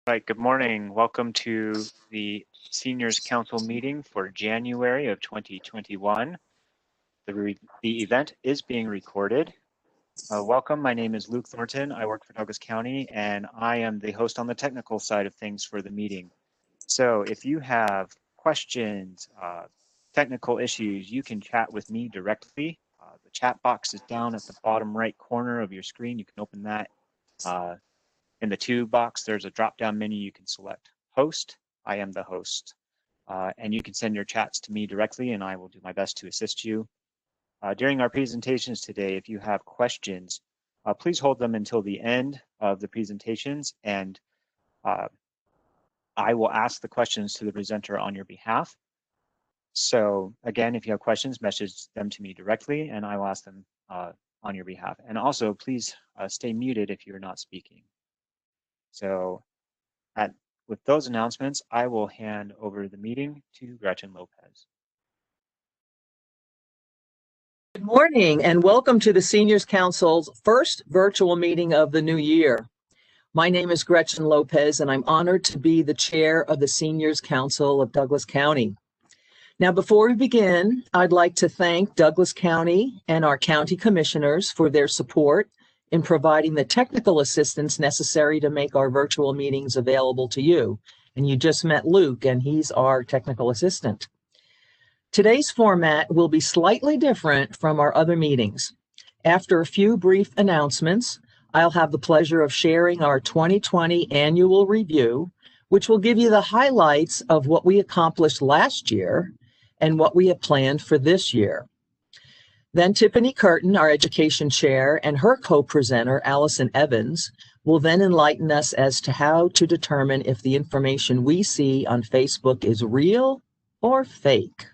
Right, good morning. Welcome to the Seniors Council meeting for January of 2021. The event is being recorded. Welcome, my name is Luke Thornton. I work for Douglas County and I am the host on the technical side of things for the meeting. So if you have questions, technical issues, you can chat with me directly. The chat box is down at the bottom right corner of your screen. You can open that. In the to box, there's a drop-down menu. You can select host. I am the host. And you can send your chats to me directly and I will do my best to assist you. During our presentations today, if you have questions, please hold them until the end of the presentations and I will ask the questions to the presenter on your behalf. So again, if you have questions, message them to me directly and I will ask them on your behalf. And also please stay muted if you're not speaking. So with those announcements, I will hand over the meeting to Gretchen Lopez. Good morning and welcome to the Seniors Council's first virtual meeting of the new year. My name is Gretchen Lopez and I'm honored to be the chair of the Seniors Council of Douglas County. Now, before we begin, I'd like to thank Douglas County and our county commissioners for their support in providing the technical assistance necessary to make our virtual meetings available to you. And you just met Luke, and he's our technical assistant. Today's format will be slightly different from our other meetings. After a few brief announcements, I'll have the pleasure of sharing our 2020 annual review, which will give you the highlights of what we accomplished last year and what we have planned for this year. Then Tiffany Curtin, our education chair, and her co-presenter, Allison Evans, will then enlighten us as to how to determine if the information we see on Facebook is real or fake.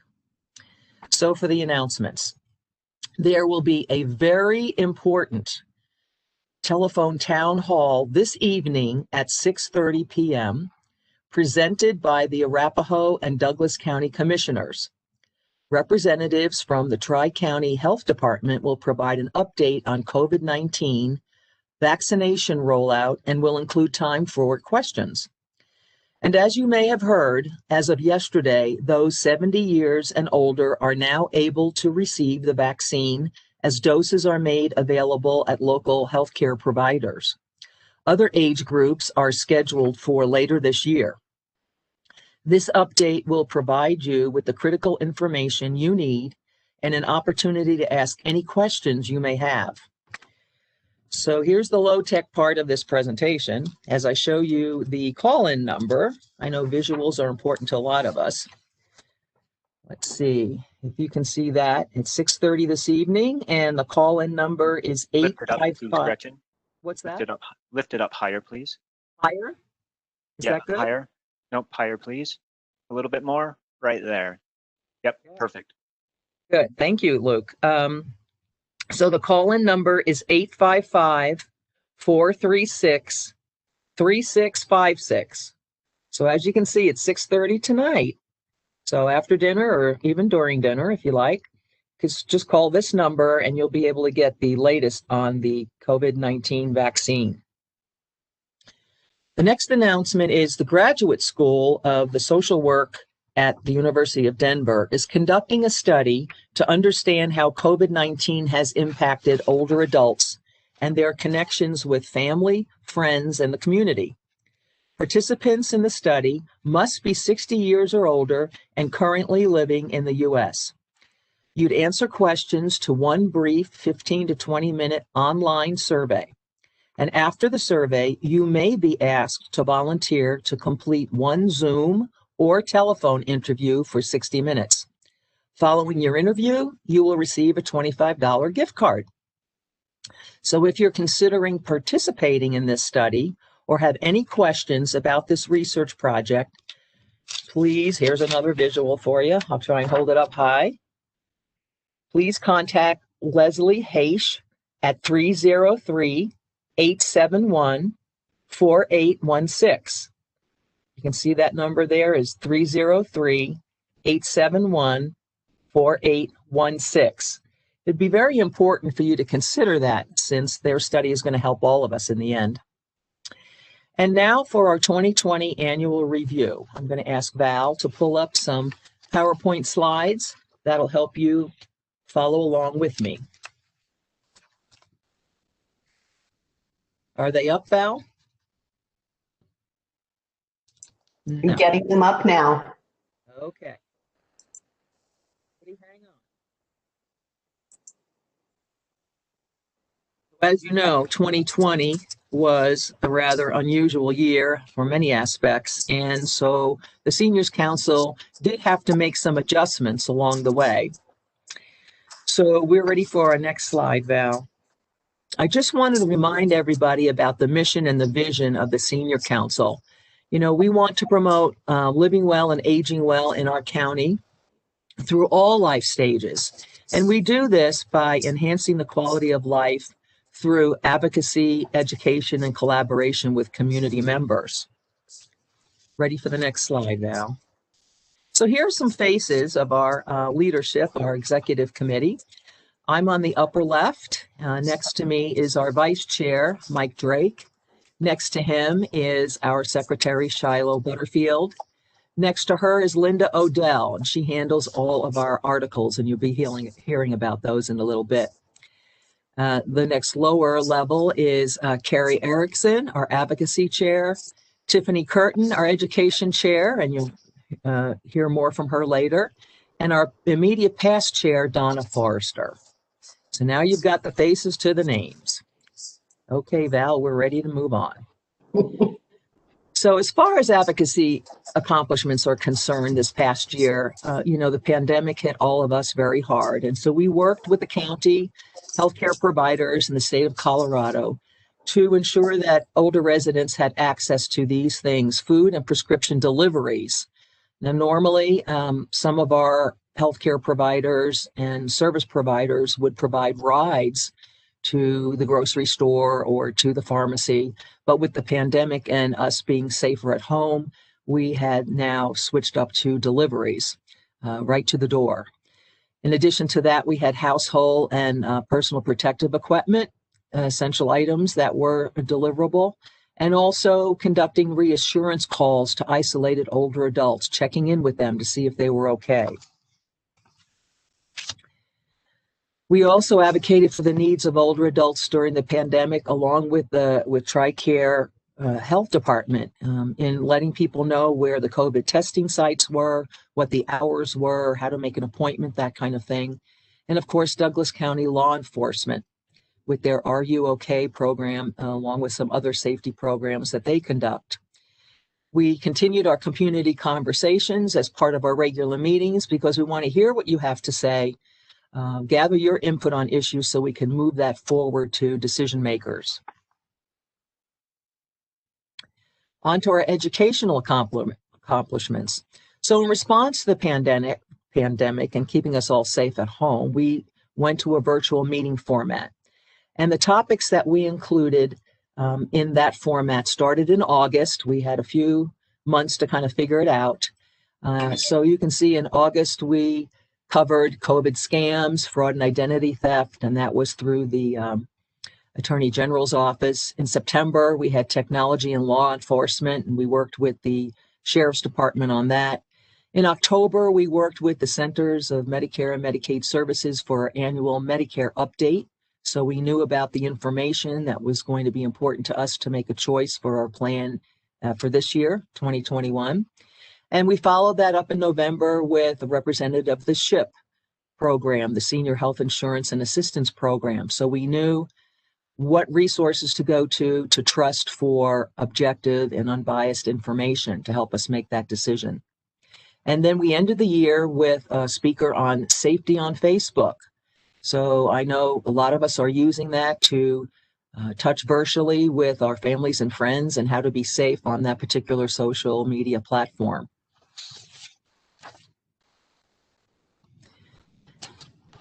So for the announcements, there will be a very important telephone town hall this evening at 6:30 p.m. presented by the Arapahoe and Douglas County Commissioners. Representatives from the Tri-County Health Department will provide an update on COVID-19 vaccination rollout and will include time for questions. And as you may have heard, as of yesterday, those 70 years and older are now able to receive the vaccine as doses are made available at local healthcare providers. Other age groups are scheduled for later this year. This update will provide you with the critical information you need and an opportunity to ask any questions you may have. So here's the low-tech part of this presentation. As I show you the call-in number, I know visuals are important to a lot of us. Let's see if you can see that. It's 6:30 this evening, and the call-in number is 855. What's that? Lift it up higher, please. Higher? Is that good? Higher. Nope, higher, please. A little bit more, right there. Yep, yeah. Perfect. Good, thank you, Luke. So the call-in number is 855-436-3656. So as you can see, it's 6:30 tonight. So after dinner or even during dinner, if you like, just call this number and you'll be able to get the latest on the COVID-19 vaccine. The next announcement is the Graduate School of the Social Work at the University of Denver is conducting a study to understand how COVID-19 has impacted older adults and their connections with family, friends, and the community. Participants in the study must be 60 years or older and currently living in the U.S. You'd answer questions to one brief 15 to 20-minute online survey. And after the survey, you may be asked to volunteer to complete one Zoom or telephone interview for 60 minutes. Following your interview, you will receive a $25 gift card. So if you're considering participating in this study or have any questions about this research project, please, here's another visual for you. I'll try and hold it up high. Please contact Leslie Haish at 303-871-4816. You can see that number there is 303-871-4816. It'd be very important for you to consider that since their study is going to help all of us in the end. And now for our 2020 annual review. I'm going to ask Val to pull up some PowerPoint slides that'll help you follow along with me. Are they up, Val? No. Getting them up now. Okay. Hang on. As you know, 2020 was a rather unusual year for many aspects, and so the Seniors Council did have to make some adjustments along the way. So we're ready for our next slide, Val. I just wanted to remind everybody about the mission and the vision of the Senior Council. You know, we want to promote living well and aging well in our county through all life stages. And we do this by enhancing the quality of life through advocacy, education, and collaboration with community members. Ready for the next slide, Val. So here are some faces of our leadership, our executive committee. I'm on the upper left. Next to me is our vice chair, Mike Drake. Next to him is our secretary, Shiloh Butterfield. Next to her is Linda Odell, and she handles all of our articles, and you'll be hearing about those in a little bit. The next lower level is Carrie Erickson, our advocacy chair, Tiffany Curtin, our education chair, and you'll hear more from her later, and our immediate past chair, Donna Forrester. So now you've got the faces to the names. Okay, Val, we're ready to move on. So as far as advocacy accomplishments are concerned this past year, you know, the pandemic hit all of us very hard. And so we worked with the county, healthcare providers in the state of Colorado to ensure that older residents had access to these things, food and prescription deliveries. Now, normally, some of our healthcare providers and service providers would provide rides to the grocery store or to the pharmacy. But with the pandemic and us being safer at home, we had now switched up to deliveries right to the door. In addition to that, we had household and personal protective equipment, essential items that were deliverable, and also conducting reassurance calls to isolated older adults, checking in with them to see if they were okay. We also advocated for the needs of older adults during the pandemic, along with TRICARE Health Department, in letting people know where the COVID testing sites were, what the hours were, how to make an appointment, that kind of thing. And of course, Douglas County Law Enforcement with their Are You OK program, along with some other safety programs that they conduct. We continued our community conversations as part of our regular meetings because we want to hear what you have to say. Gather your input on issues so we can move that forward to decision makers. On to our educational accomplishments. So in response to the pandemic and keeping us all safe at home, we went to a virtual meeting format. And the topics that we included in that format started in August. We had a few months to kind of figure it out. So you can see in August, we covered COVID scams, fraud and identity theft, and that was through the Attorney General's office. In September, we had technology and law enforcement, and we worked with the Sheriff's Department on that. In October, we worked with the Centers of Medicare and Medicaid Services for our annual Medicare update. So we knew about the information that was going to be important to us to make a choice for our plan for this year, 2021. And we followed that up in November with a representative of the SHIP program, the Senior Health Insurance and Assistance Program. So we knew what resources to go to trust for objective and unbiased information to help us make that decision. And then we ended the year with a speaker on safety on Facebook. So I know a lot of us are using that to touch virtually with our families and friends and how to be safe on that particular social media platform.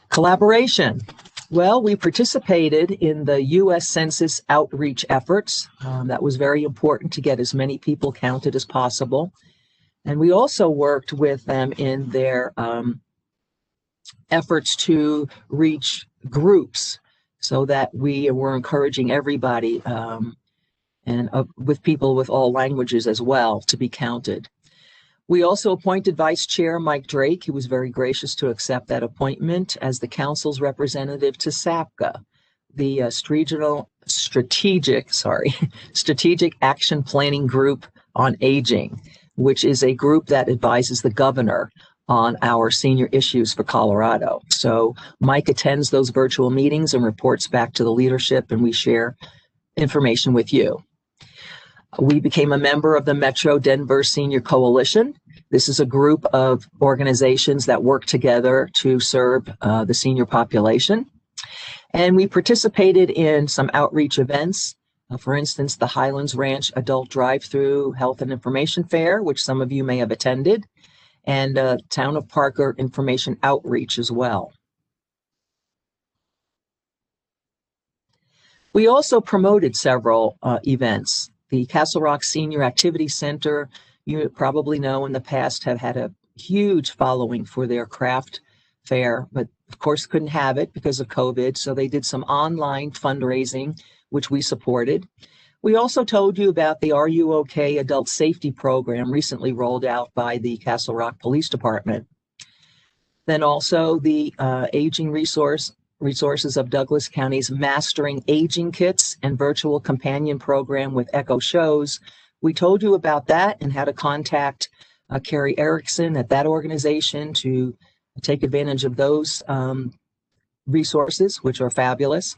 Collaboration. Well, we participated in the U.S. Census outreach efforts. That was very important to get as many people counted as possible. And we also worked with them in their efforts to reach groups so that we were encouraging everybody and with people with all languages as well to be counted. We also appointed Vice Chair Mike Drake, who was very gracious to accept that appointment as the council's representative to SAPCA, the Strategic Action Planning Group on Aging, which is a group that advises the governor on our senior issues for Colorado. So Mike attends those virtual meetings and reports back to the leadership, and we share information with you. We became a member of the Metro Denver Senior Coalition. This is a group of organizations that work together to serve the senior population. And we participated in some outreach events. For instance, the Highlands Ranch Adult Drive-Through Health and Information Fair, which some of you may have attended, and Town of Parker Information Outreach as well. We also promoted several events. The Castle Rock Senior Activity Center, you probably know in the past, have had a huge following for their craft fair, but of course couldn't have it because of COVID. So they did some online fundraising, which we supported. We also told you about the Are You OK Adult Safety Program recently rolled out by the Castle Rock Police Department. Then also the Aging Resources of Douglas County's Mastering Aging Kits and Virtual Companion Program with Echo Shows. We told you about that and how to contact Carrie Erickson at that organization to take advantage of those resources, which are fabulous.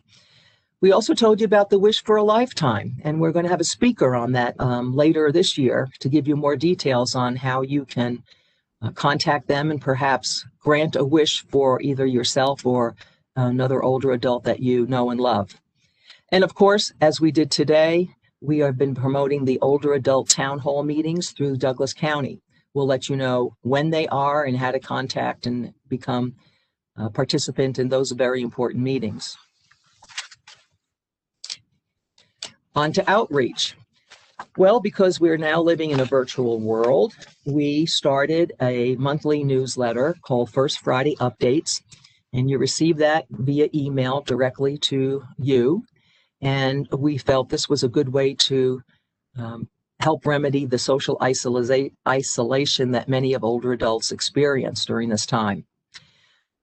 We also told you about the Wish for a Lifetime, and we're going to have a speaker on that later this year to give you more details on how you can contact them and perhaps grant a wish for either yourself or another older adult that you know and love. And of course, as we did today, we have been promoting the older adult town hall meetings through Douglas County. We'll let you know when they are and how to contact and become a participant in those very important meetings. On to outreach. Well, because we're now living in a virtual world, we started a monthly newsletter called First Friday Updates, and you receive that via email directly to you. And we felt this was a good way to help remedy the social isolation that many of older adults experience during this time.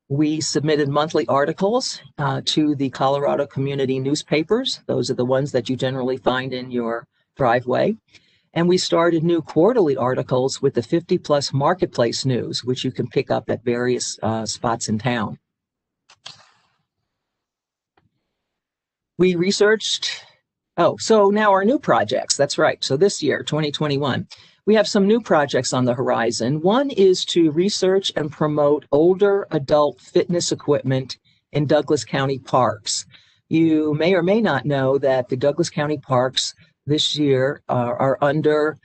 We submitted monthly articles to the Colorado community newspapers. Those are the ones that you generally find in your driveway. And we started new quarterly articles with the 50 Plus Marketplace News, which you can pick up at various spots in town. We researched, so now our new projects, that's right. So this year, 2021, we have some new projects on the horizon. One is to research and promote older adult fitness equipment in Douglas County parks. You may or may not know that the Douglas County parks this year are under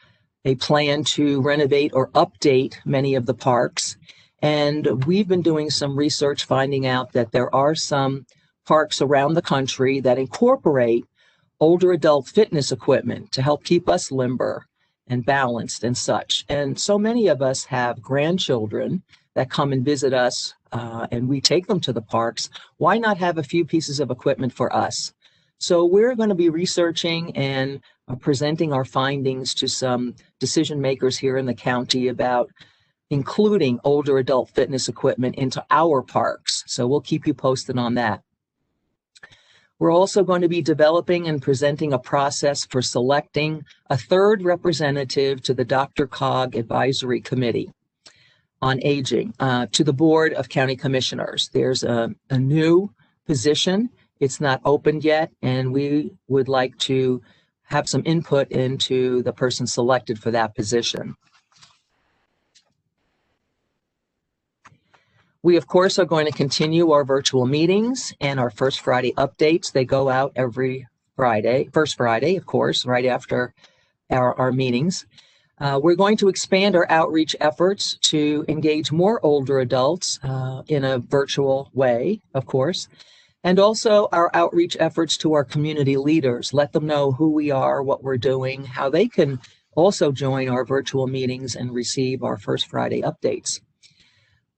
a plan to renovate or update many of the parks. And we've been doing some research finding out that there are some parks around the country that incorporate older adult fitness equipment to help keep us limber and balanced and such. And so many of us have grandchildren that come and visit us and we take them to the parks. Why not have a few pieces of equipment for us? So we're going to be researching and presenting our findings to some decision makers here in the county about including older adult fitness equipment into our parks. So we'll keep you posted on that. We're also going to be developing and presenting a process for selecting a third representative to the DRCOG Advisory Committee on Aging, to the Board of County Commissioners. There's a new position. It's not opened yet, and we would like to have some input into the person selected for that position. We, of course, are going to continue our virtual meetings and our First Friday updates. They go out every Friday, first Friday, of course, right after our meetings. We're going to expand our outreach efforts to engage more older adults in a virtual way, of course, and also our outreach efforts to our community leaders. Let them know who we are, what we're doing, how they can also join our virtual meetings and receive our First Friday updates.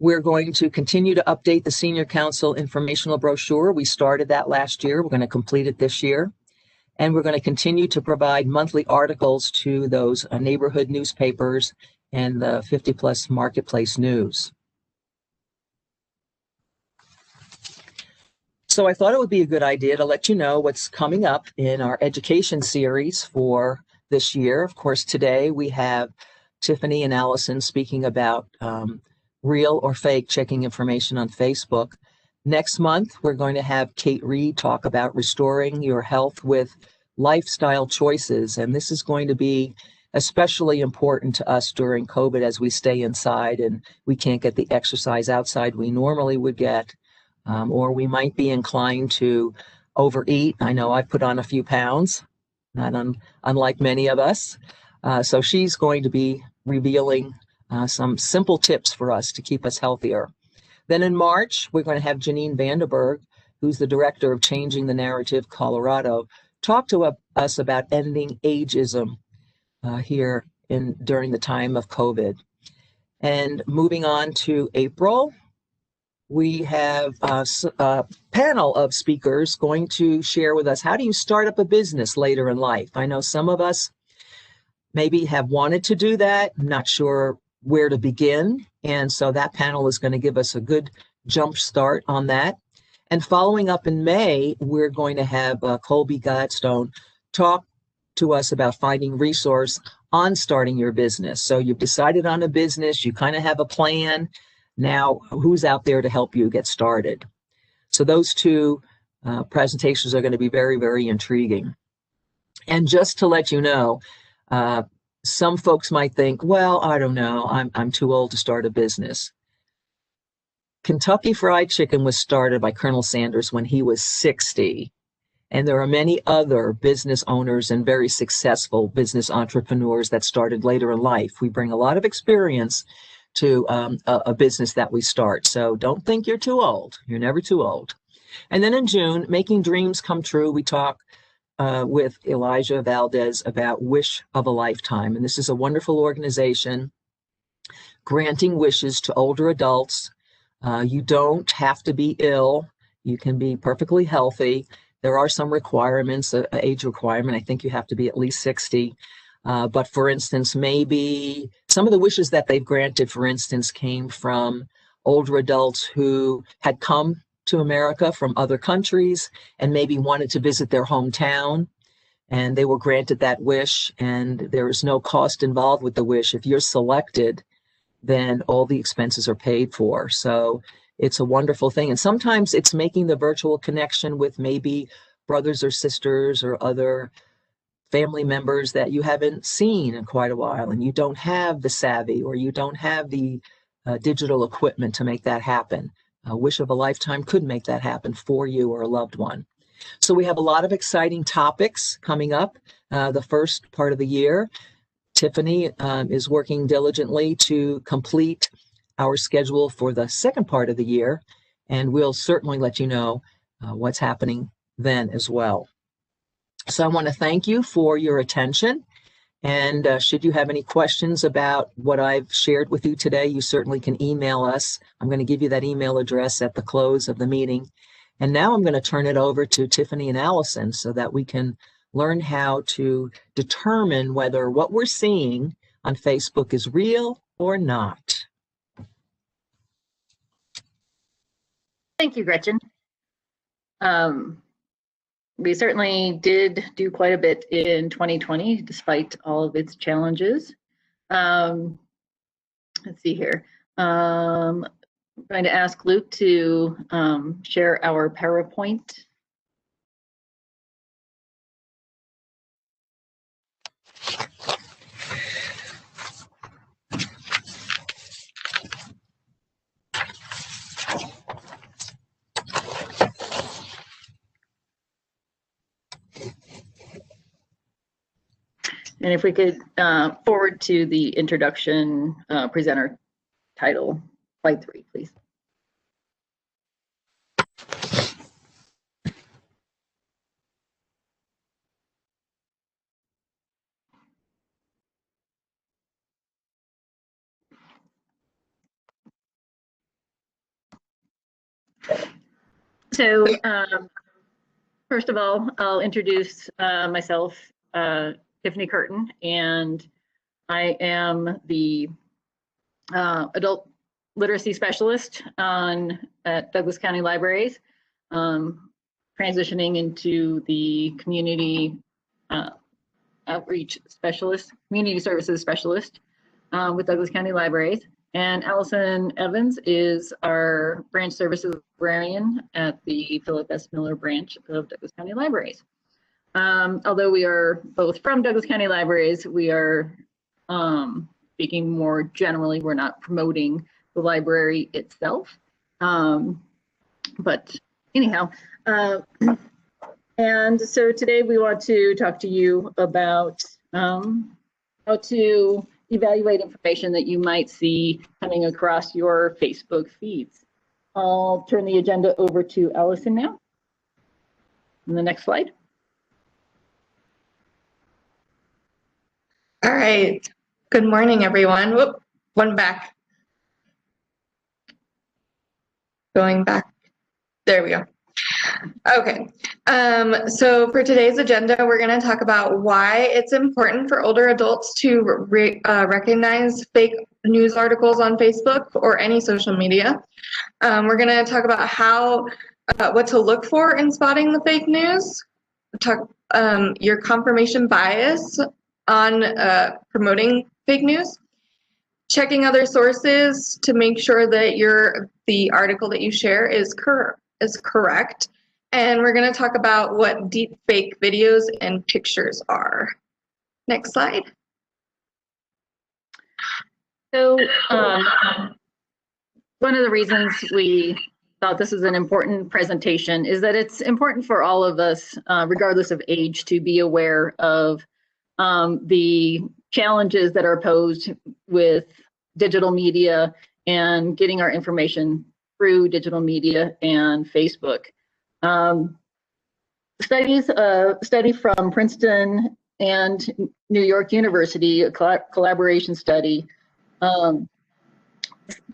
We're going to continue to update the Senior Council informational brochure. We started that last year. We're going to complete it this year. And we're going to continue to provide monthly articles to those neighborhood newspapers and the 50 Plus Marketplace News. So I thought it would be a good idea to let you know what's coming up in our education series for this year. Of course, today we have Tiffany and Allison speaking about real or fake checking information on Facebook. Next month, we're going to have Kate Reed talk about restoring your health with lifestyle choices. And this is going to be especially important to us during COVID as we stay inside and we can't get the exercise outside we normally would get. Or we might be inclined to overeat. I know I've put on a few pounds, not unlike many of us. So she's going to be revealing some simple tips for us to keep us healthier. Then in March, we're going to have Janine Vanderberg, who's the director of Changing the Narrative Colorado, talk to us about ending ageism here during the time of COVID. And moving on to April, we have a panel of speakers going to share with us, how do you start up a business later in life? I know some of us maybe have wanted to do that, not sure where to begin. And so that panel is going to give us a good jump start on that. And following up in May, we're going to have Colby Gladstone talk to us about finding resource on starting your business. So you've decided on a business, you kind of have a plan. Now, who's out there to help you get started? So those two presentations are going to be very, very intriguing. And just to let you know, some folks might think, well, I don't know, I'm too old to start a business. Kentucky Fried Chicken was started by Colonel Sanders when he was 60. And there are many other business owners and very successful business entrepreneurs that started later in life. We bring a lot of experience to a business that we start. So don't think you're too old. You're never too old. And then in June, Making Dreams Come True, we talk with Elijah Valdez about Wish of a Lifetime. And this is a wonderful organization granting wishes to older adults. You don't have to be ill. You can be perfectly healthy. There are some requirements, an age requirement. I think you have to be at least 60. But for instance, maybe some of the wishes that they've granted, for instance, came from older adults who had come to America from other countries and maybe wanted to visit their hometown. And they were granted that wish, and there is no cost involved with the wish. If you're selected, then all the expenses are paid for. So it's a wonderful thing. And sometimes it's making the virtual connection with maybe brothers or sisters or other family members that you haven't seen in quite a while, and you don't have the savvy or you don't have the digital equipment to make that happen. A wish of a lifetime could make that happen for you or a loved one. So we have a lot of exciting topics coming up the first part of the year. Tiffany is working diligently to complete our schedule for the second part of the year, and we'll certainly let you know what's happening then as well. So I want to thank you for your attention. And should you have any questions about what I've shared with you today, you certainly can email us. I'm going to give you that email address at the close of the meeting. And now I'm going to turn it over to Tiffany and Allison so that we can learn how to determine whether what we're seeing on Facebook is real or not. Thank you, Gretchen. We certainly did do quite a bit in 2020, despite all of its challenges. Let's see here. I'm going to ask Luke to share our PowerPoint. And if we could forward to the introduction presenter title, slide 3, please. So First of all, I'll introduce myself, Tiffany Curtin, and I am the adult literacy specialist at Douglas County Libraries, transitioning into the community outreach specialist, community services specialist with Douglas County Libraries. And Allison Evans is our branch services librarian at the Philip S. Miller branch of Douglas County Libraries. Although we are both from Douglas County Libraries, we are speaking more generally. We're not promoting the library itself. But anyhow, and so today we want to talk to you about how to evaluate information that you might see coming across your Facebook feeds. I'll turn the agenda over to Allison now. On the next slide. All right. Good morning, everyone. Whoop, one back. Going back. There we go. Okay. So for today's agenda, we're going to talk about why it's important for older adults to recognize fake news articles on Facebook or any social media. We're going to talk about what to look for in spotting the fake news. Talk your confirmation bias on promoting fake news. Checking other sources to make sure that the article that you share is correct. And we're going to talk about what deep fake videos and pictures are. Next slide. So one of the reasons we thought this is an important presentation is that it's important for all of us, regardless of age, to be aware of the challenges that are posed with digital media and getting our information through digital media and Facebook. Study from Princeton and New York University, a collaboration study, found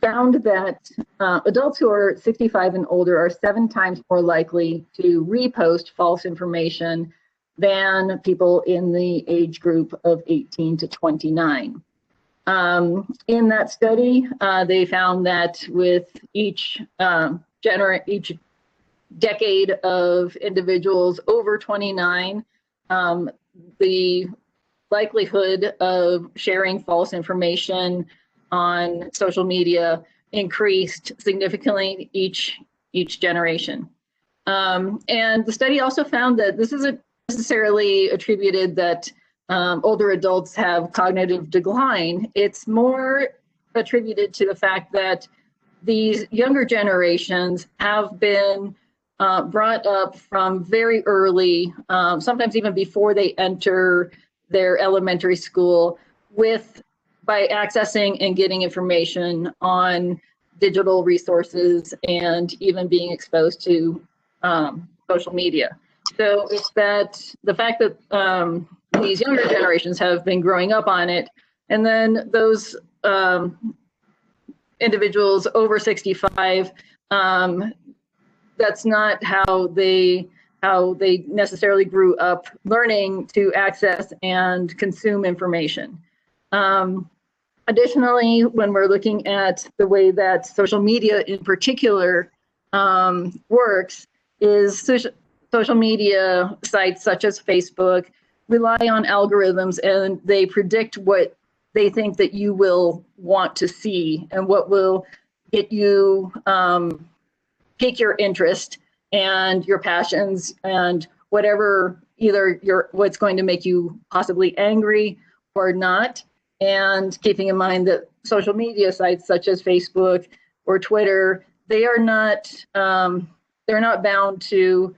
that adults who are 65 and older are 7 times more likely to repost false information than people in the age group of 18 to 29. In that study, they found that with each decade of individuals over 29, the likelihood of sharing false information on social media increased significantly each generation. And the study also found that this isn't necessarily attributed that older adults have cognitive decline. It's more attributed to the fact that these younger generations have been brought up from very early, sometimes even before they enter their elementary school, by accessing and getting information on digital resources and even being exposed to social media. So it's the fact that these younger generations have been growing up on it, and then those individuals over 65, that's not how they necessarily grew up learning to access and consume information. Additionally, when we're looking at the way that social media in particular works, is social media sites such as Facebook rely on algorithms, and they predict what they think that you will want to see and what will get you pique your interest and your passions and whatever, either what's going to make you possibly angry or not. And keeping in mind that social media sites such as Facebook or Twitter, they are not they're not bound to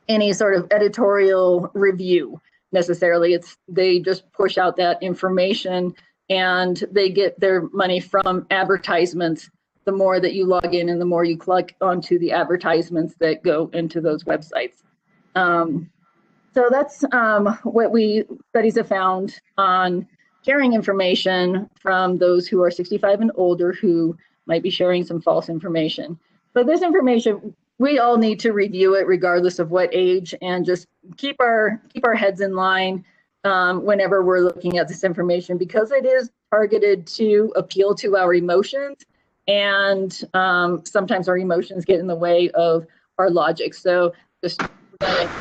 any sort of editorial review necessarily. They just push out that information, and they get their money from advertisements. The more that you log in and the more you click onto the advertisements that go into those websites. So that's what studies have found on sharing information from those who are 65 and older who might be sharing some false information. But this information we all need to review it regardless of what age, and just keep our heads in line whenever we're looking at this information, because it is targeted to appeal to our emotions, and sometimes our emotions get in the way of our logic. So just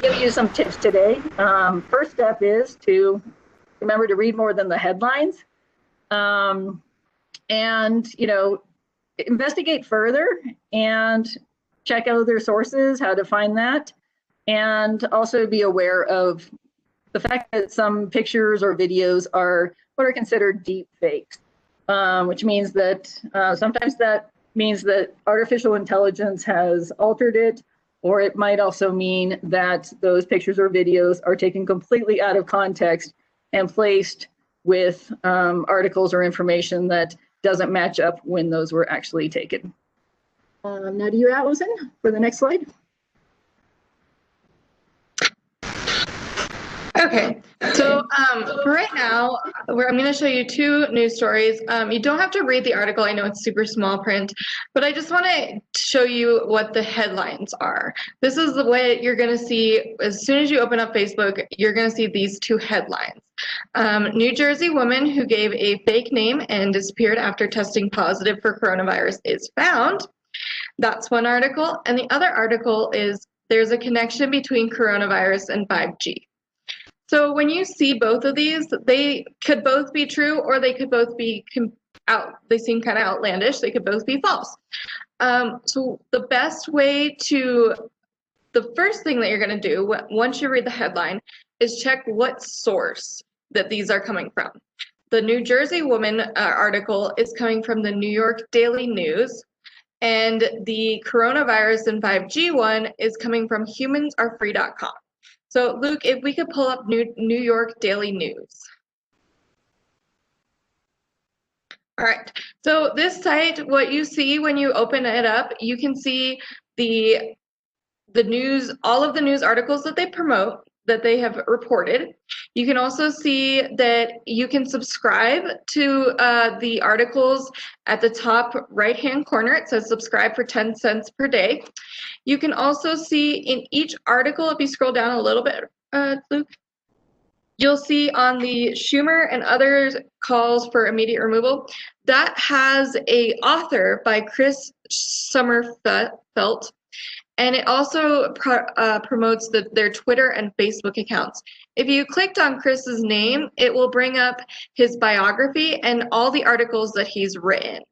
give you some tips today. First step is to remember to read more than the headlines, and investigate further and check out their sources, how to find that, and also be aware of the fact that some pictures or videos are what are considered deep fakes, which means that sometimes that means that artificial intelligence has altered it, or it might also mean that those pictures or videos are taken completely out of context and placed with articles or information that doesn't match up when those were actually taken. Now to you, Allison, for the next slide. Okay, so for right now, I'm going to show you two news stories. You don't have to read the article. I know it's super small print, but I just want to show you what the headlines are. This is the way you're going to see, as soon as you open up Facebook, you're going to see these two headlines. New Jersey woman who gave a fake name and disappeared after testing positive for coronavirus is found. That's one article. And the other article is there's a connection between coronavirus and 5G. So when you see both of these, they could both be true, or they could both be they seem kind of outlandish. They could both be false. So the first thing that you're going to do once you read the headline is check what source that these are coming from. The New Jersey woman article is coming from the New York Daily News, and the coronavirus and 5G one is coming from humansarefree.com. So Luke, if we could pull up New York Daily News. All right, so this site, what you see when you open it up, you can see the news, all of the news articles that they promote, that they have reported. You can also see that you can subscribe to the articles at the top right-hand corner. It says subscribe for 10 cents per day. You can also see in each article, if you scroll down a little bit, Luke, you'll see on the Schumer and others calls for immediate removal, that has a author by Chris Sommerfeld, and it also promotes their Twitter and Facebook accounts. If you clicked on Chris's name, it will bring up his biography and all the articles that he's written.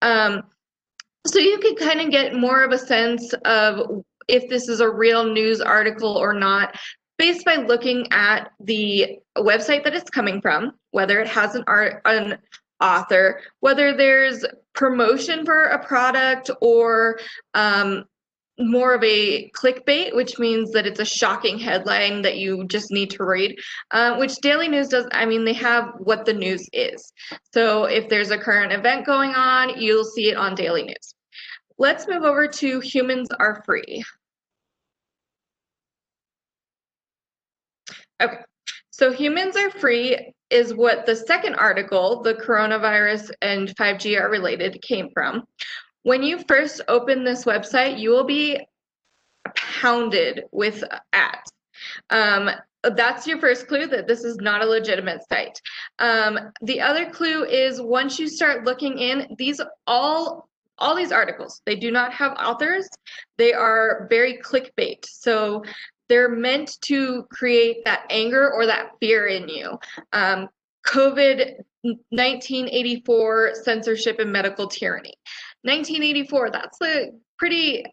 So you can kind of get more of a sense of if this is a real news article or not, based by looking at the website that it's coming from, whether it has an author, whether there's promotion for a product, or more of a clickbait, which means that it's a shocking headline that you just need to read, which Daily News does. I mean, they have what the news is. So if there's a current event going on, you'll see it on Daily News. Let's move over to Humans Are Free. Okay, so Humans Are Free is what the second article, the coronavirus and 5G are related, came from. When you first open this website, you will be pounded with ads. That's your first clue that this is not a legitimate site. The other clue is once you start looking in, all these articles, they do not have authors. They are very clickbait. So they're meant to create that anger or that fear in you. COVID 1984 censorship and medical tyranny. 1984, that's a pretty,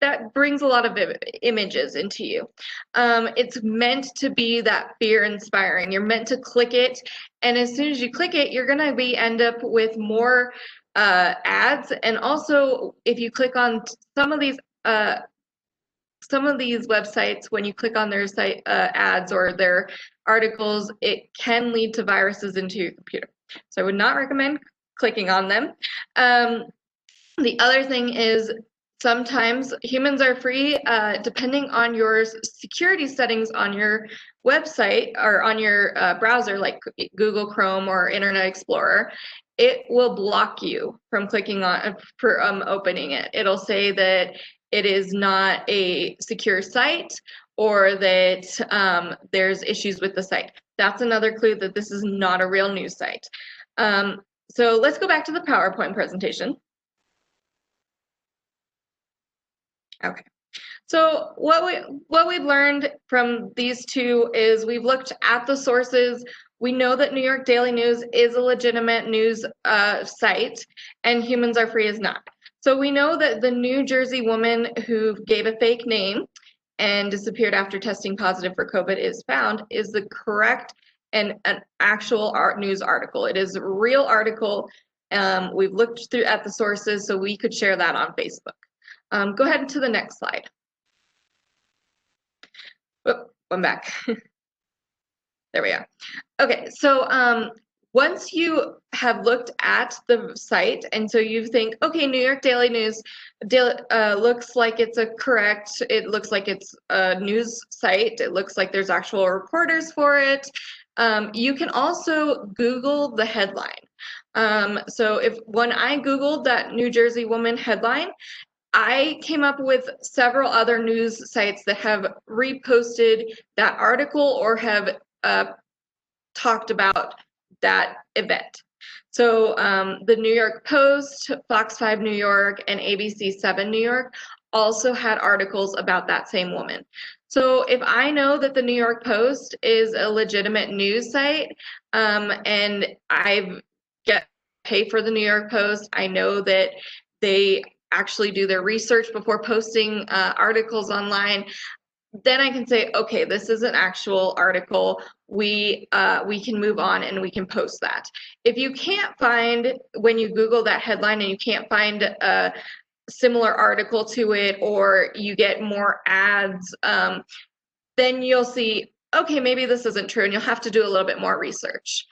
that brings a lot of images into you. It's meant to be that fear inspiring. You're meant to click it. And as soon as you click it, you're going to end up with more ads. And also, if you click on some of these websites, when you click on their site ads or their articles, it can lead to viruses into your computer. So I would not recommend clicking on them. The other thing is sometimes Humans Are Free, depending on your security settings on your website or on your browser, like Google Chrome or Internet Explorer, it will block you from clicking on, opening it. It'll say that it is not a secure site or that there's issues with the site. That's another clue that this is not a real news site. So let's go back to the PowerPoint presentation. Okay. So what we've learned from these two is we've looked at the sources. We know that New York Daily News is a legitimate news site, and Humans Are Free is not. So we know that the New Jersey woman who gave a fake name and disappeared after testing positive for COVID is found is the correct and an actual news article. It is a real article. We've looked through at the sources, so we could share that on Facebook. Go ahead to the next slide. Oh, one back. There we are. Okay, so once you have looked at the site, and so you think, okay, New York Daily News looks like it's it looks like it's a news site. It looks like there's actual reporters for it. You can also Google the headline. So when I Googled that New Jersey woman headline, I came up with several other news sites that have reposted that article or have talked about that event. So the New York Post, Fox 5 New York, and ABC 7 New York also had articles about that same woman. So if I know that the New York Post is a legitimate news site, and I pay for the New York Post, I know that they actually do their research before posting articles online, then I can say, okay, this is an actual article. We can move on and we can post that. If you can't find, when you Google that headline and you can't find a similar article to it, or you get more ads, then you'll see, okay, maybe this isn't true, and you'll have to do a little bit more research.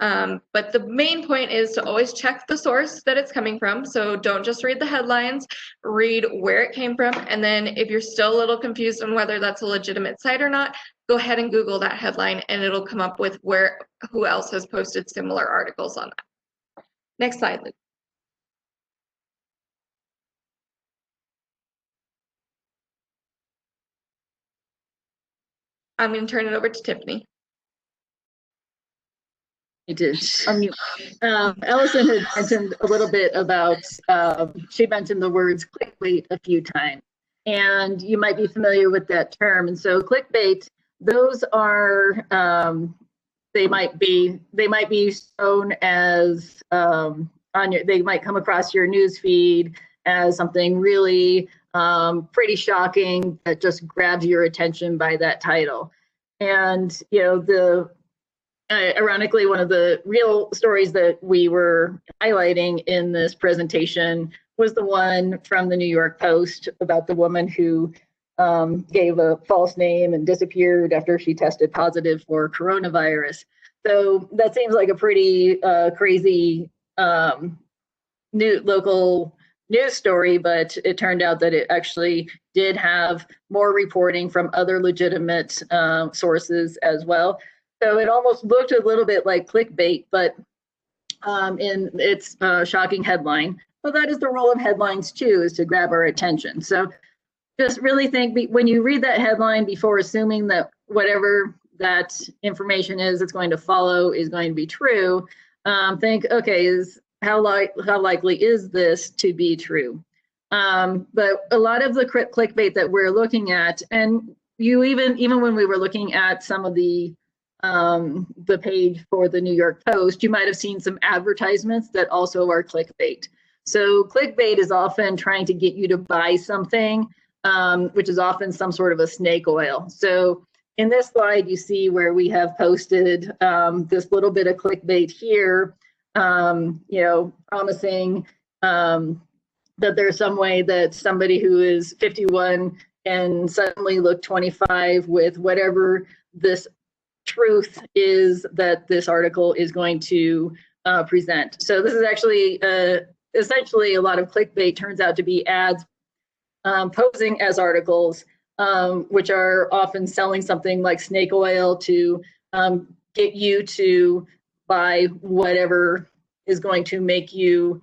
But the main point is to always check the source that it's coming from. So don't just read the headlines, read where it came from. And then if you're still a little confused on whether that's a legitimate site or not, go ahead and Google that headline and it'll come up with who else has posted similar articles on that. Next slide, Luke. I'm going to turn it over to Tiffany. I did unmute. Allison had mentioned a little bit about, she mentioned the words clickbait a few times, and you might be familiar with that term. And so clickbait, those are, they might be shown as, they might come across your news feed as something really pretty shocking that just grabs your attention by that title. And, ironically, one of the real stories that we were highlighting in this presentation was the one from the New York Post about the woman who gave a false name and disappeared after she tested positive for coronavirus. So that seems like a pretty crazy local news story, but it turned out that it actually did have more reporting from other legitimate sources as well. So it almost looked a little bit like clickbait, but in its shocking headline. Well, that is the role of headlines too, is to grab our attention. So just really think when you read that headline, before assuming that whatever that information is it's going to follow is going to be true, think, okay, how likely is this to be true? But a lot of the clickbait that we're looking at, and you even when we were looking at some of the page for the New York Post, you might have seen some advertisements that also are clickbait. So clickbait is often trying to get you to buy something, which is often some sort of a snake oil. So in this slide, you see where we have posted this little bit of clickbait here, promising that there's some way that somebody who is 51 can suddenly look 25 with whatever this truth is that this article is going to present. So this is actually essentially a lot of clickbait turns out to be ads posing as articles, which are often selling something like snake oil to get you to buy whatever is going to make you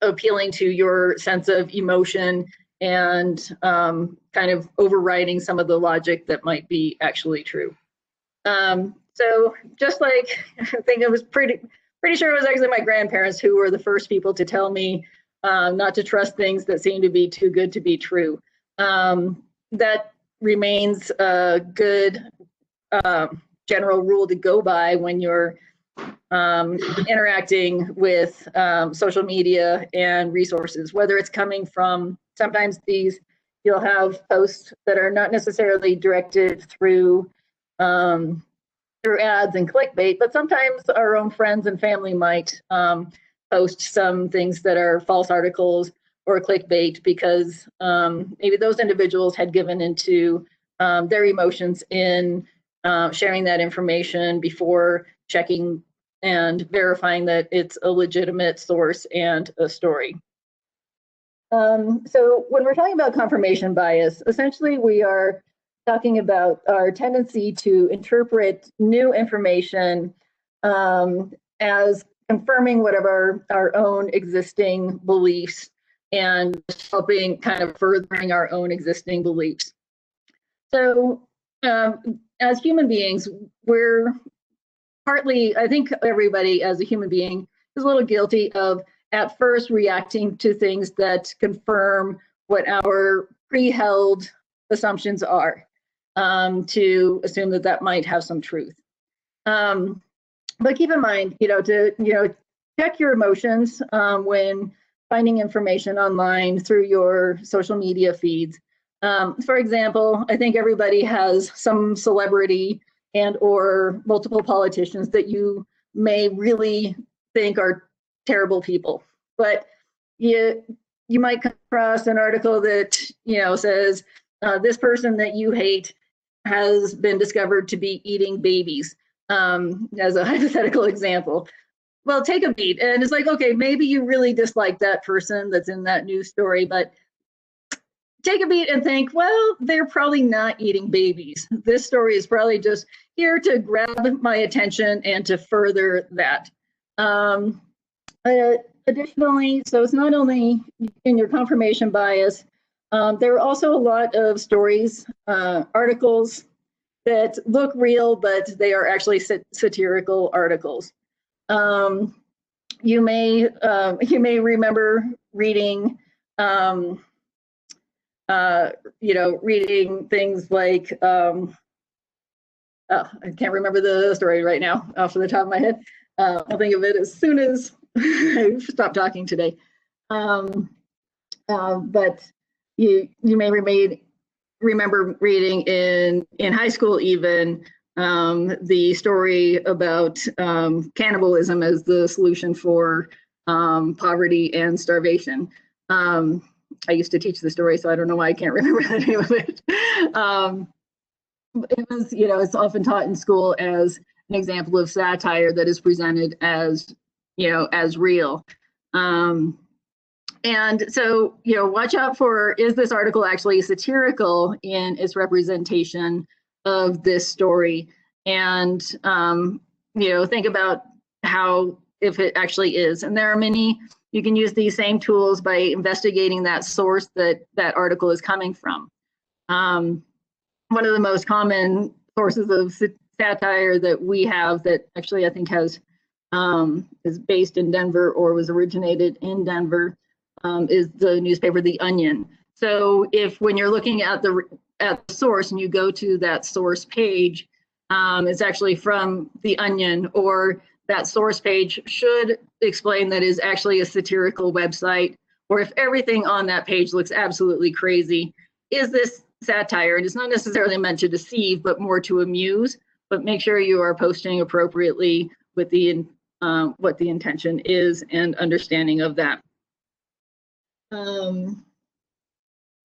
appealing to your sense of emotion and kind of overriding some of the logic that might be actually true. So just like, I think it was pretty sure it was actually my grandparents who were the first people to tell me not to trust things that seem to be too good to be true. That remains a good general rule to go by when you're interacting with social media and resources, whether it's coming from, sometimes you'll have posts that are not necessarily directed through ads and clickbait, but sometimes our own friends and family might post some things that are false articles or clickbait because maybe those individuals had given into their emotions in sharing that information before checking and verifying that it's a legitimate source and a story. So when we're talking about confirmation bias, essentially we are talking about our tendency to interpret new information as confirming whatever our own existing beliefs and helping kind of furthering our own existing beliefs. So as human beings, we're partly, I think everybody as a human being is a little guilty of at first reacting to things that confirm what our pre-held assumptions are, to assume that that might have some truth. But keep in mind, to check your emotions when finding information online through your social media feeds. For example, I think everybody has some celebrity and or multiple politicians that you may really think are terrible people, but you might come across an article that says this person that you hate has been discovered to be eating babies, as a hypothetical example. Well, take a beat, and it's like, okay, maybe you really dislike that person that's in that news story, but take a beat and think, well, they're probably not eating babies. This story is probably just here to grab my attention and to further that. Additionally, so it's not only in your confirmation bias, there are also a lot of stories, articles that look real, but they are actually satirical articles. You may remember reading reading things like, I can't remember the story right now off the top of my head. I'll think of it as soon as I stop talking today. But you may remember reading in high school even the story about cannibalism as the solution for poverty and starvation. I used to teach the story, so I don't know why I can't remember the name of it. It was, it's often taught in school as an example of satire that is presented as, as real. And so, watch out for, is this article actually satirical in its representation of this story? And, think about how, if it actually is. And there are many, you can use these same tools by investigating that source that article is coming from. One of the most common sources of satire that we have that actually I think has is based in Denver or was originated in Denver is the newspaper The Onion. So when you're looking at the source and you go to that source page, it's actually from The Onion, or that source page should explain that is actually a satirical website, or if everything on that page looks absolutely crazy, is this satire? And it's not necessarily meant to deceive, but more to amuse, but make sure you are posting appropriately with the what the intention is and understanding of that.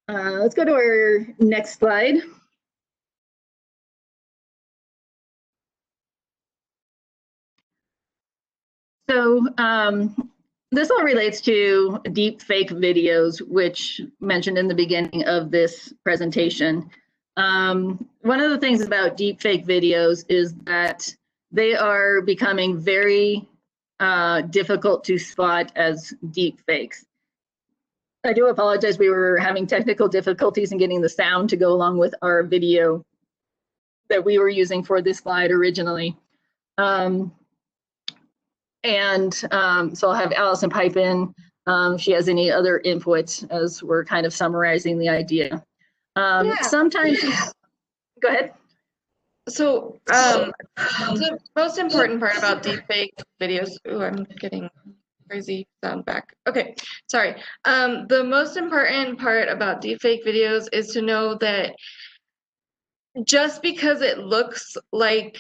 Let's go to our next slide. So this all relates to deep fake videos, which mentioned in the beginning of this presentation. One of the things about deep fake videos is that they are becoming very difficult to spot as deep fakes. I do apologize. We were having technical difficulties in getting the sound to go along with our video that we were using for this slide originally. So I'll have Allison pipe in. She has any other input as we're kind of summarizing the idea. Sometimes, go ahead. So the most important part about deepfake videos, ooh, I'm getting crazy sound back. Okay, sorry. The most important part about deepfake videos is to know that just because it looks like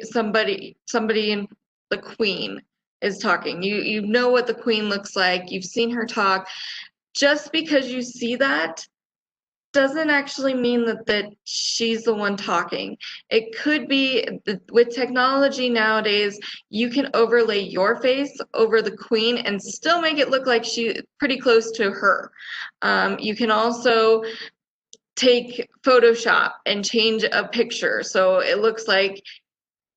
somebody in the Queen is talking, you know what the Queen looks like, you've seen her talk, just because you see that doesn't actually mean that she's the one talking. It could be, with technology nowadays, you can overlay your face over the Queen and still make it look like she's pretty close to her. You can also take Photoshop and change a picture so it looks like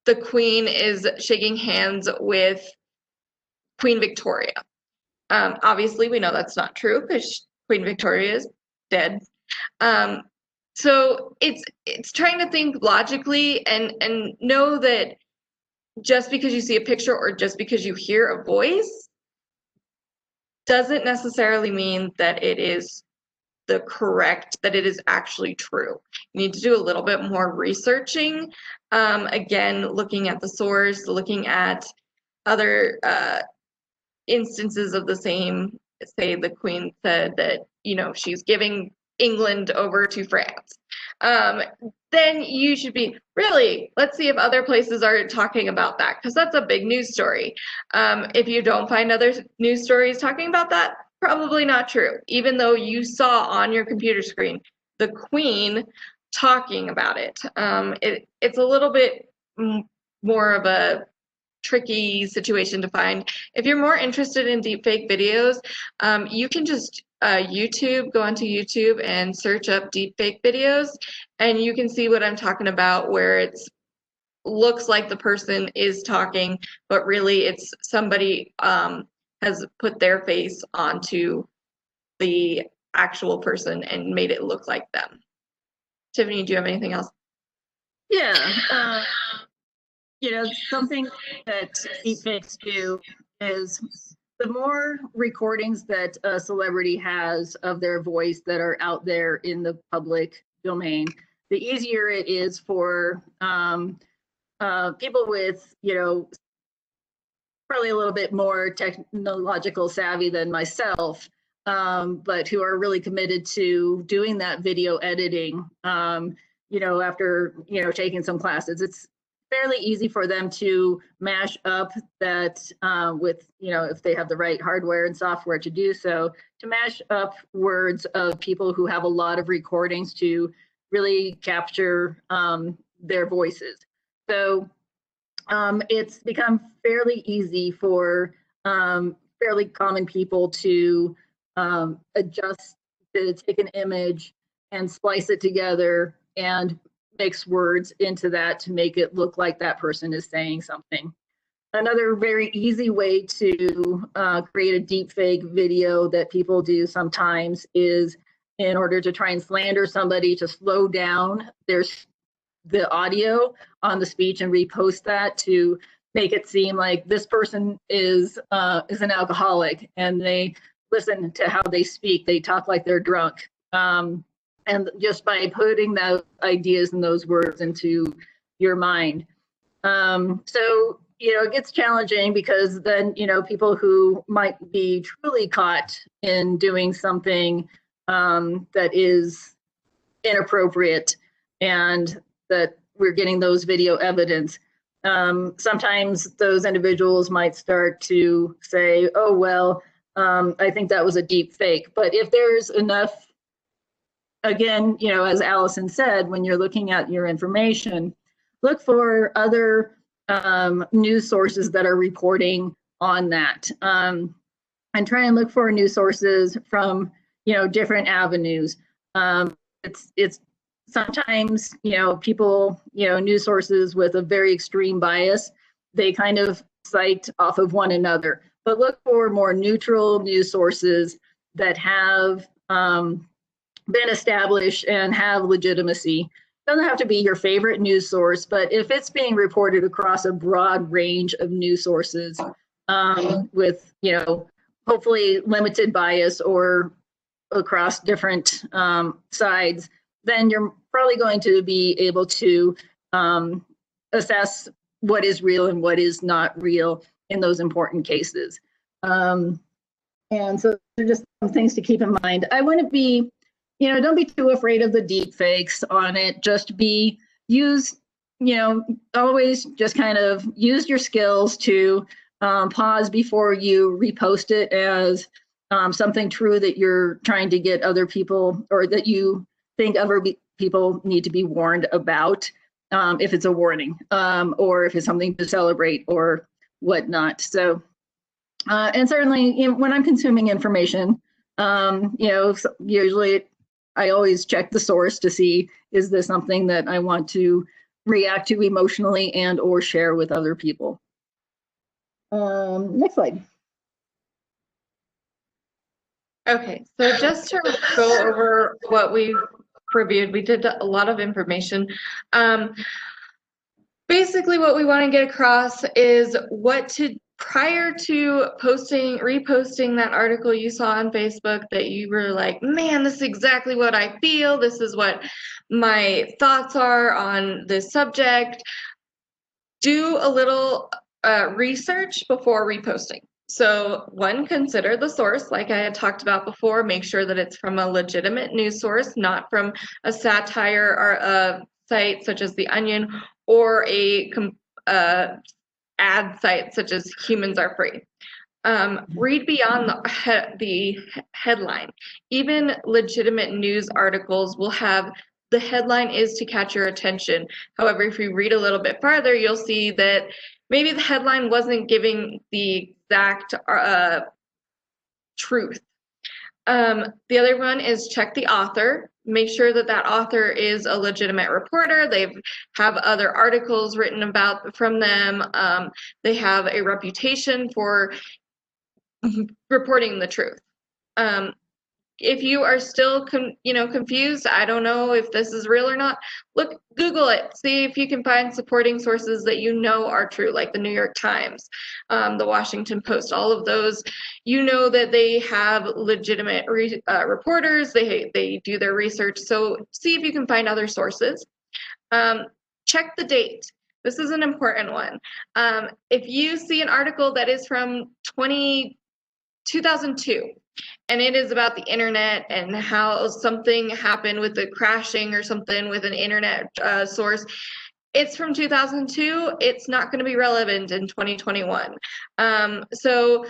the Queen is shaking hands with Queen Victoria. Obviously, we know that's not true because Queen Victoria is dead. So it's trying to think logically and know that just because you see a picture or just because you hear a voice doesn't necessarily mean that it is that it is actually true. You need to do a little bit more researching. Again, looking at the source, looking at other instances of the same, say the Queen said that, she's giving England over to France. Then you should be, really, let's see if other places are talking about that, because that's a big news story. If you don't find other news stories talking about that, probably not true, even though you saw on your computer screen the Queen talking about it. It's a little bit more of a tricky situation to find. If you're more interested in deepfake videos, you can just go onto YouTube and search up deepfake videos, and you can see what I'm talking about, where it looks like the person is talking, but really it's somebody has put their face onto the actual person and made it look like them. Tiffany, do you have anything else? Yeah. Something that deepfakes do is the more recordings that a celebrity has of their voice that are out there in the public domain, the easier it is for people with, probably a little bit more technological savvy than myself, but who are really committed to doing that video editing, after, taking some classes. It's fairly easy for them to mash up that with, if they have the right hardware and software to do so, to mash up words of people who have a lot of recordings to really capture their voices. So it's become fairly easy for fairly common people to adjust, to take an image and splice it together and mix words into that to make it look like that person is saying something. Another very easy way to create a deepfake video that people do sometimes is, in order to try and slander somebody, to slow down the audio on the speech and repost that to make it seem like this person is an alcoholic, and they listen to how they speak. They talk like they're drunk. And just by putting those ideas and those words into your mind. So, it gets challenging because then, people who might be truly caught in doing something that is inappropriate and that we're getting those video evidence. Sometimes those individuals might start to say, oh, well, I think that was a deep fake. But if there's enough, again, as Allison said, when you're looking at your information, look for other news sources that are reporting on that. And try and look for news sources from, different avenues. It's sometimes, people, news sources with a very extreme bias, they kind of cite off of one another, but look for more neutral news sources that have been established and have legitimacy. Doesn't have to be your favorite news source, but if it's being reported across a broad range of news sources with, hopefully limited bias or across different sides, then you're probably going to be able to assess what is real and what is not real in those important cases. And so they're just some things to keep in mind. I wouldn't be, don't be too afraid of the deep fakes on it. Just always just kind of use your skills to pause before you repost it as something true that you're trying to get other people, or that you think other people need to be warned about, if it's a warning, or if it's something to celebrate or whatnot. So, and certainly when I'm consuming information, usually I always check the source to see, is this something that I want to react to emotionally and or share with other people. Next slide. Okay, so just to go over what we've reviewed, we did a lot of information. Basically what we want to get across is prior to reposting that article you saw on Facebook that you were like, man, this is exactly what I feel. This is what my thoughts are on this subject. Do a little research before reposting. So one, consider the source, like I had talked about before. Make sure that it's from a legitimate news source, not from a satire or a site such as The Onion, or a ad site such as Humans Are Free. Read beyond the headline. Even legitimate news articles will have the headline is to catch your attention. However, if you read a little bit farther, you'll see that maybe the headline wasn't giving the exact truth. The other one is check the author. Make sure that that author is a legitimate reporter. They have other articles written from them. They have a reputation for reporting the truth. If you are still confused, I don't know if this is real or not, Google it. See if you can find supporting sources that are true, like the New York Times, the Washington Post, all of those. That they have legitimate reporters, they do their research. So see if you can find other sources. Check the date. This is an important one. If you see an article that is from 2002, and it is about the internet and how something happened with the crashing or something with an internet source, it's from 2002, it's not going to be relevant in 2021. So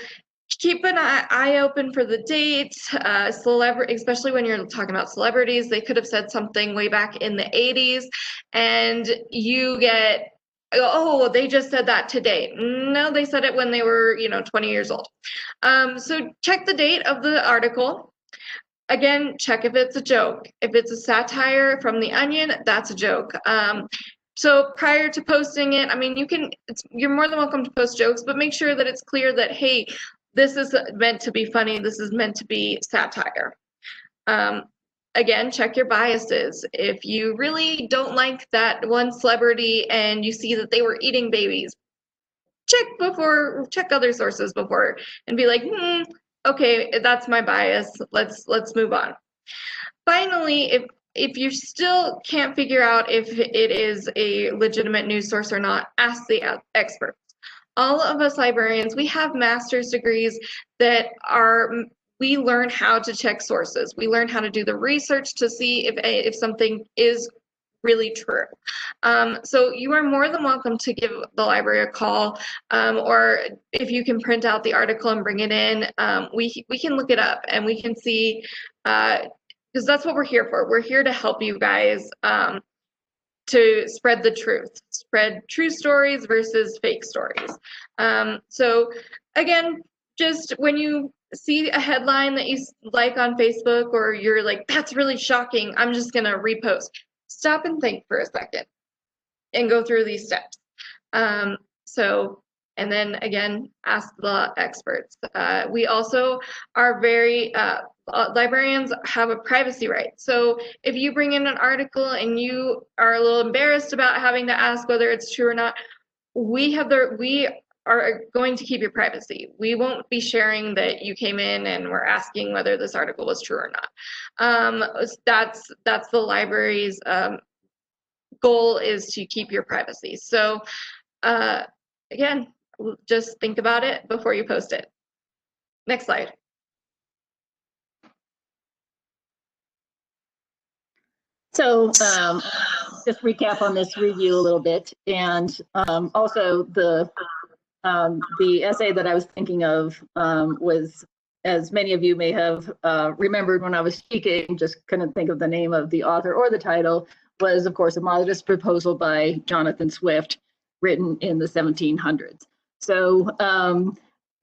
keep an eye open for the date. Especially when you're talking about celebrities, they could have said something way back in the 80s, and you get, oh, they just said that today. No, they said it when they were 20 years old. So check the date of the article. Again, check if it's a joke. If it's a satire from The Onion, that's a joke. So prior to posting it, you're more than welcome to post jokes, but make sure that it's clear that, hey, this is meant to be funny. This is meant to be satire. Again, check your biases. If you really don't like that one celebrity and you see that they were eating babies, check other sources before and be like, okay, that's my bias. Let's move on. Finally, if you still can't figure out if it is a legitimate news source or not, ask the experts. All of us librarians, we have master's degrees that we learn how to check sources. We learn how to do the research to see if something is really true. So you are more than welcome to give the library a call, or if you can print out the article and bring it in, we can look it up and we can see, because that's what we're here for. We're here to help you guys to spread the truth, spread true stories versus fake stories. So again, just when you see a headline that you like on Facebook, or you're like, that's really shocking, I'm just gonna repost. Stop and think for a second and go through these steps. And then again, ask the experts. We also are very, librarians have a privacy right. So if you bring in an article and you are a little embarrassed about having to ask whether it's true or not, we are going to keep your privacy. We won't be sharing that you came in and we're asking whether this article was true or not. That's the library's goal, is to keep your privacy. So again, just think about it before you post it. Next slide. So just recap on this review a little bit, and also the essay that I was thinking of was, as many of you may have remembered when I was speaking, just couldn't think of the name of the author or the title, was of course A Modest Proposal by Jonathan Swift, written in the 1700s. So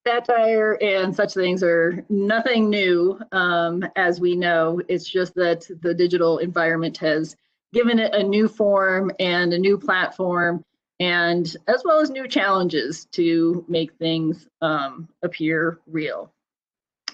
satire and such things are nothing new, as we know. It's just that the digital environment has given it a new form and a new platform, and as well as new challenges to make things appear real.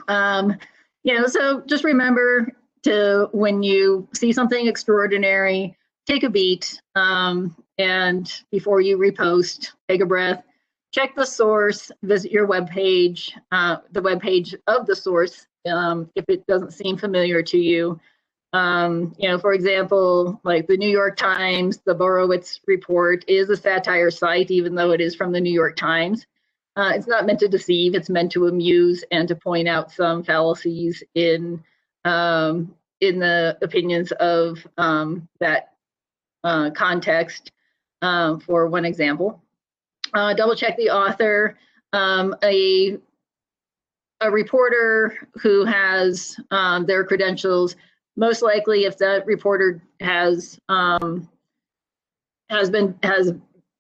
So just remember to, when you see something extraordinary, take a beat, and before you repost, take a breath, check the source, visit your webpage, the webpage of the source, if it doesn't seem familiar to you. For example, like the New York Times, the Borowitz report is a satire site, even though it is from the New York Times. It's not meant to deceive, it's meant to amuse and to point out some fallacies in the opinions of that context, for one example. Double check the author. A reporter who has their credentials, most likely, if that reporter has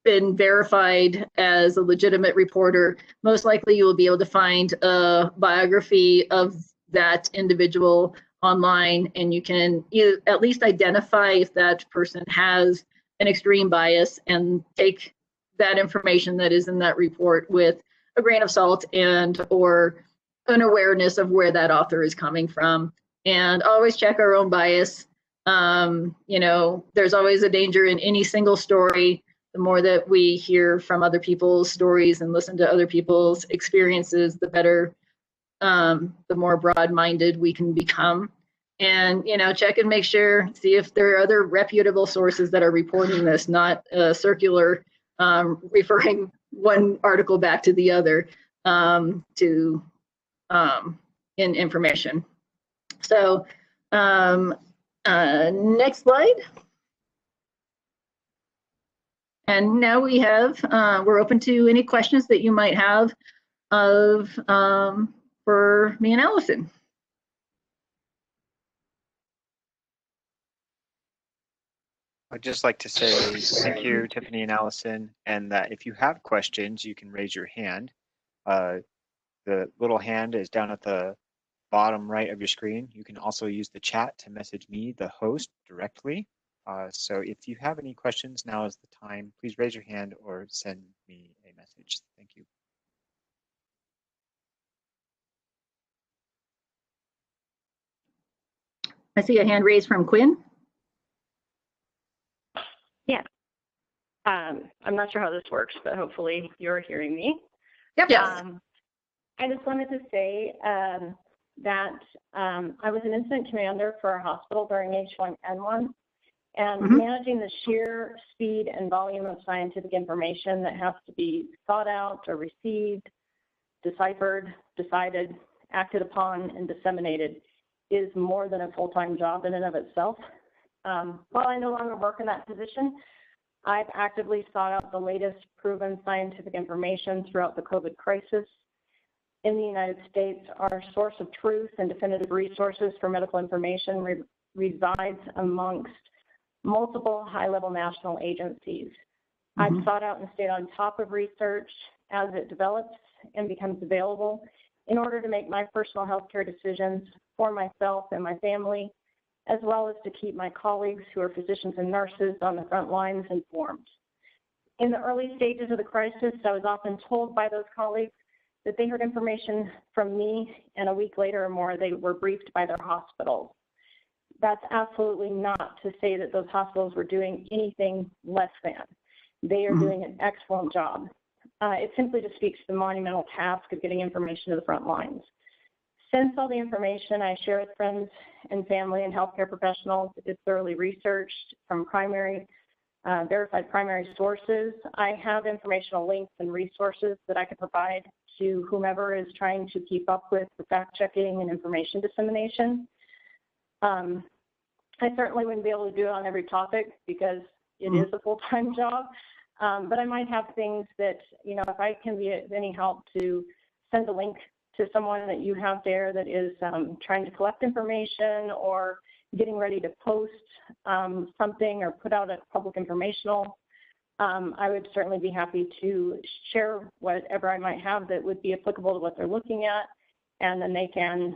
been verified as a legitimate reporter, most likely you will be able to find a biography of that individual online, and you can at least identify if that person has an extreme bias, and take that information that is in that report with a grain of salt and or an awareness of where that author is coming from. And always check our own bias. There's always a danger in any single story. The more that we hear from other people's stories and listen to other people's experiences, the better, the more broad-minded we can become. And, check and make sure, see if there are other reputable sources that are reporting this, not circular, referring one article back to the other in information. So next slide. And now we have, we're open to any questions that you might have for me and Allison. I'd just like to say thank you, Tiffany and Allison, and that if you have questions, you can raise your hand. The little hand is down at the bottom right of your screen. You can also use the chat to message me, the host, directly. So if you have any questions, now is the time. Please raise your hand or send me a message. Thank you. I see a hand raised from Quinn. Yes. I'm not sure how this works, but hopefully you're hearing me. Yep. Yes. I just wanted to say that I was an incident commander for a hospital during H1N1, and managing the sheer speed and volume of scientific information that has to be thought out or received, deciphered, decided, acted upon, and disseminated is more than a full-time job in and of itself. While I no longer work in that position, I've actively sought out the latest proven scientific information throughout the COVID crisis. In the United States, our source of truth and definitive resources for medical information resides amongst multiple high-level national agencies. I've sought out and stayed on top of research as it develops and becomes available in order to make my personal healthcare decisions for myself and my family, as well as to keep my colleagues who are physicians and nurses on the front lines informed. In the early stages of the crisis, I was often told by those colleagues that they heard information from me, and a week later or more, they were briefed by their hospitals. That's absolutely not to say that those hospitals were doing anything less than. They are doing an excellent job. It simply just speaks to the monumental task of getting information to the front lines. Since all the information I share with friends and family and healthcare professionals is thoroughly researched from verified primary sources, I have informational links and resources that I can provide to whomever is trying to keep up with the fact-checking and information dissemination. I certainly wouldn't be able to do it on every topic because it is a full-time job, but I might have things that, you know, if I can be of any help to send a link to someone that you have there that is trying to collect information or getting ready to post something or put out a public informational, I would certainly be happy to share whatever I might have that would be applicable to what they're looking at, and then they can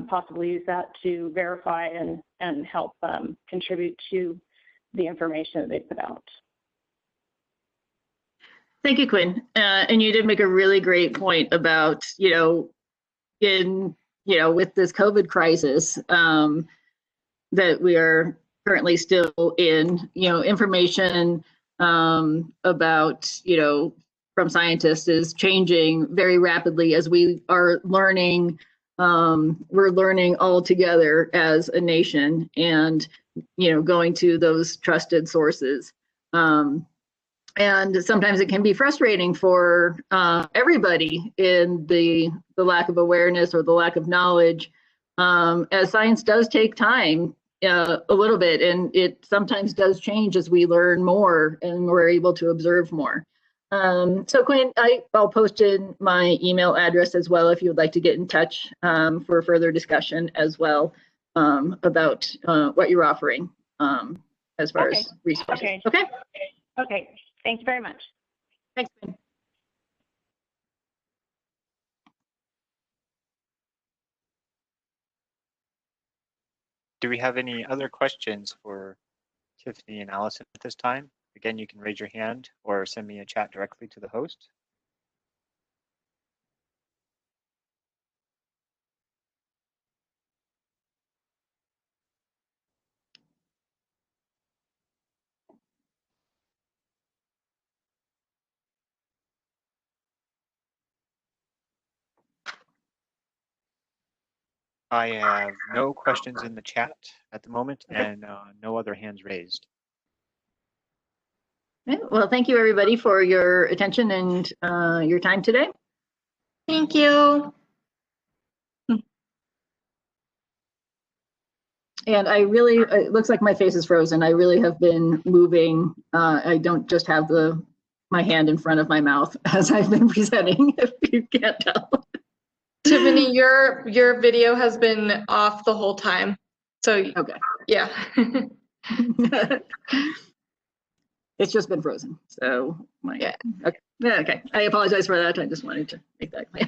possibly use that to verify and help contribute to the information that they put out. Thank you, Quinn. And you did make a really great point about, you know, with this COVID crisis that we are currently still in, you know, information about, you know, from scientists is changing very rapidly as we are learning. We're learning all together as a nation, and, you know, going to those trusted sources. And sometimes it can be frustrating for everybody in the lack of awareness or the lack of knowledge, as science does take time a little bit, and it sometimes does change as we learn more and we're able to observe more. So Quinn, I'll post in my email address as well if you would like to get in touch for further discussion as well about what you're offering as far as resources. Okay. Okay. Thanks very much. Thanks, Quinn. Do we have any other questions for Tiffany and Allison at this time? Again, you can raise your hand or send me a chat directly to the host. I have no questions in the chat at the moment, and no other hands raised. Okay, well, thank you everybody for your attention and your time today. Thank you. And I really, it looks like my face is frozen. I really have been moving. I don't just have my hand in front of my mouth as I've been presenting, if you can't tell. Tiffany, your video has been off the whole time. So okay. Yeah. It's just been frozen. So yeah. Okay. Yeah, okay. I apologize for that. I just wanted to make that clear.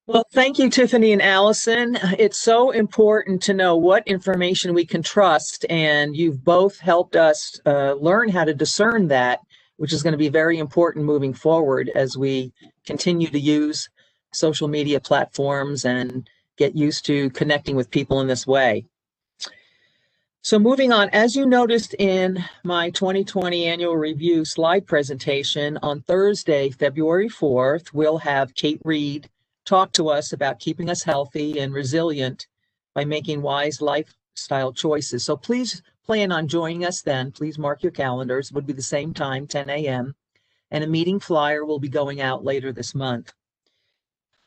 Well, thank you, Tiffany and Allison. It's so important to know what information we can trust, and you've both helped us learn how to discern that, which is going to be very important moving forward as we continue to use social media platforms and get used to connecting with people in this way. So moving on, as you noticed in my 2020 annual review slide presentation, on Thursday, February 4th, we'll have Kate Reed talk to us about keeping us healthy and resilient by making wise lifestyle choices. So please plan on joining us then. Please mark your calendars. It would be the same time, 10 a.m. And a meeting flyer will be going out later this month.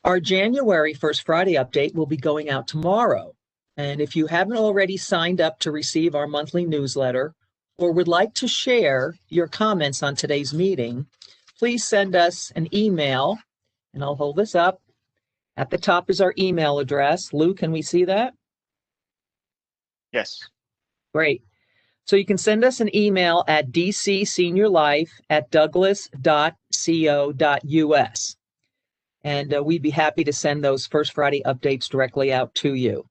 Our January First Friday update will be going out tomorrow. And if you haven't already signed up to receive our monthly newsletter or would like to share your comments on today's meeting, please send us an email, and I'll hold this up. At the top is our email address. Lou, can we see that? Yes. Great. So you can send us an email at dcseniorlife@douglas.co.us. And we'd be happy to send those First Friday updates directly out to you.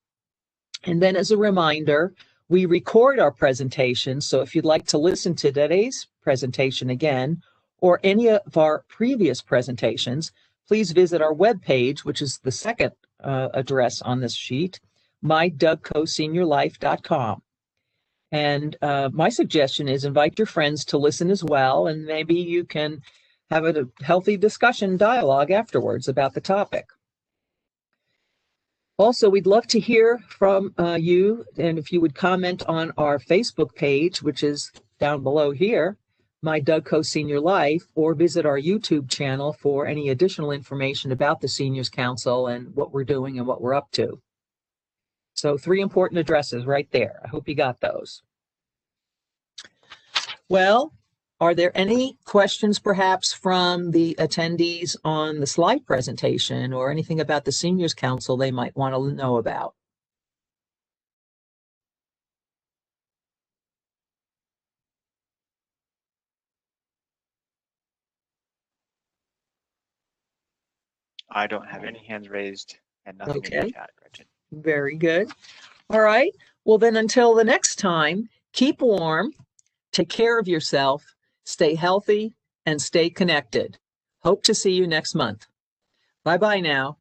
And then as a reminder, We record our presentations, so if you'd like to listen to today's presentation again or any of our previous presentations, please visit our webpage, which is the second address on this sheet, mydougcoseniorlife.com. And my suggestion is invite your friends to listen as well, and maybe you can have a healthy discussion dialogue afterwards about the topic. Also, we'd love to hear from you, and if you would comment on our Facebook page, which is down below here, My Doug Co Senior Life, or visit our YouTube channel for any additional information about the Seniors Council and what we're doing and what we're up to. So 3 important addresses right there. I hope you got those. Well, are there any questions perhaps from the attendees on the slide presentation or anything about the Seniors Council they might want to know about? I don't have any hands raised and nothing in the Okay. chat, Gretchen. Very good. All right. Well, then until the next time, keep warm, take care of yourself, stay healthy, and stay connected. Hope to see you next month. Bye-bye now.